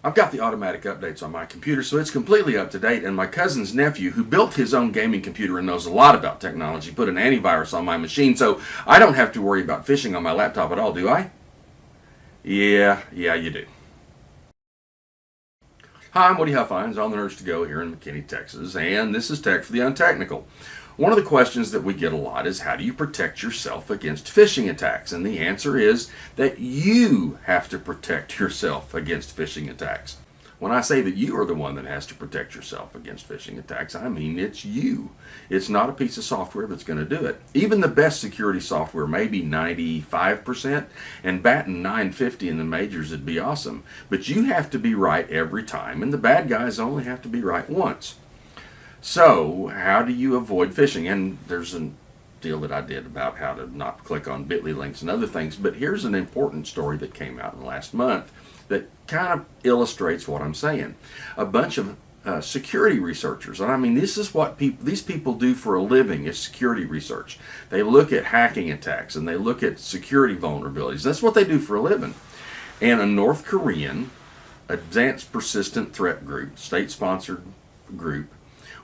I've got the automatic updates on my computer, so it's completely up to date, and my cousin's nephew, who built his own gaming computer and knows a lot about technology, put an antivirus on my machine, so I don't have to worry about phishing on my laptop at all, do I? Yeah, you do. Hi, I'm Woody Huffines on the Nerds to Go here in McKinney, Texas, and this is Tech for the Untechnical. One of the questions that we get a lot is, how do you protect yourself against phishing attacks? And the answer is that you have to protect yourself against phishing attacks. When I say that you are the one that has to protect yourself against phishing attacks, I mean it's you. It's not a piece of software that's going to do it. Even the best security software may be 95%, and batting 950 in the majors would be awesome. But you have to be right every time, and the bad guys only have to be right once. So, how do you avoid phishing? And there's a deal that I did about how to not click on bit.ly links and other things, but here's an important story that came out in the last month that kind of illustrates what I'm saying. A bunch of security researchers, and I mean this is what these people do for a living, is security research. They look at hacking attacks and they look at security vulnerabilities. That's what they do for a living. And a North Korean advanced persistent threat group, state-sponsored group,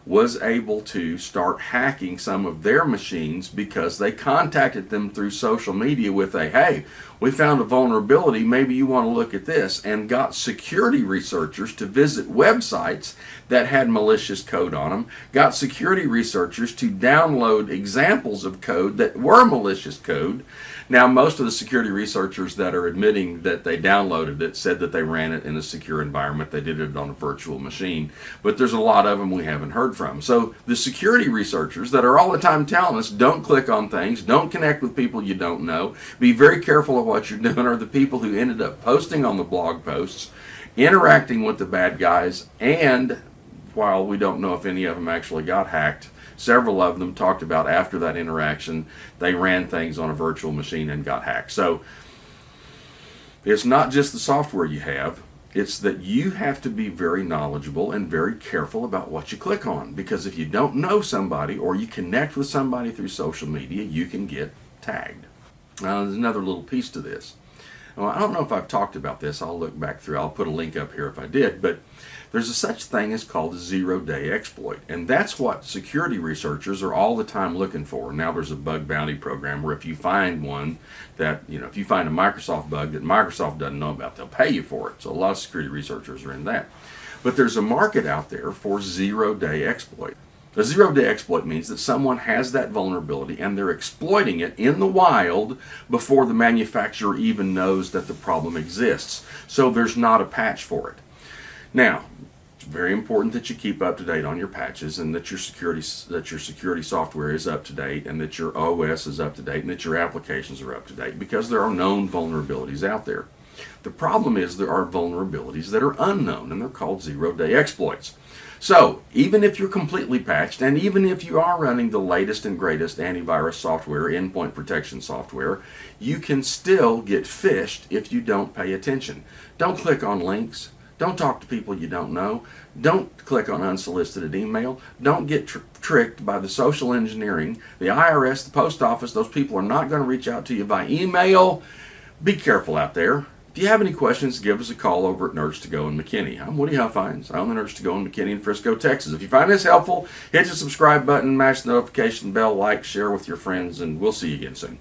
was able to start hacking some of their machines because they contacted them through social media with a, hey, we found a vulnerability, maybe you want to look at this, and got security researchers to visit websites that had malicious code on them, got security researchers to download examples of code that were malicious code. Now, most of the security researchers that are admitting that they downloaded it said that they ran it in a secure environment. They did it on a virtual machine. But there's a lot of them we haven't heard from. So the security researchers that are all the time telling us, don't click on things, don't connect with people you don't know, be very careful of what you're doing, are the people who ended up posting on the blog posts, interacting with the bad guys, and while we don't know if any of them actually got hacked, several of them talked about after that interaction, they ran things on a virtual machine and got hacked. So it's not just the software you have, it's that you have to be very knowledgeable and very careful about what you click on. Because if you don't know somebody or you connect with somebody through social media, you can get tagged. Now, there's another little piece to this. Well, I don't know if I've talked about this. I'll look back through. I'll put a link up here if I did. But there's a such thing as called a zero-day exploit. And that's what security researchers are all the time looking for. Now there's a bug bounty program where if you find one that, if you find a Microsoft bug that Microsoft doesn't know about, they'll pay you for it. So a lot of security researchers are in that. But there's a market out there for zero-day exploit. A zero-day exploit means that someone has that vulnerability and they're exploiting it in the wild before the manufacturer even knows that the problem exists. So there's not a patch for it. Now, it's very important that you keep up to date on your patches and that your security software is up to date and that your OS is up to date and that your applications are up to date, because there are known vulnerabilities out there. The problem is there are vulnerabilities that are unknown, and they're called zero-day exploits. So, even if you're completely patched, and even if you are running the latest and greatest antivirus software, endpoint protection software, you can still get phished if you don't pay attention. Don't click on links. Don't talk to people you don't know. Don't click on unsolicited email. Don't get tricked by the social engineering. The IRS, the post office, those people are not going to reach out to you by email. Be careful out there. If you have any questions, give us a call over at Nerds to Go in McKinney. I'm Woody Huffines. I'm the Nerds to Go in McKinney in Frisco, Texas. If you find this helpful, hit the subscribe button, mash the notification bell, like, share with your friends, and we'll see you again soon.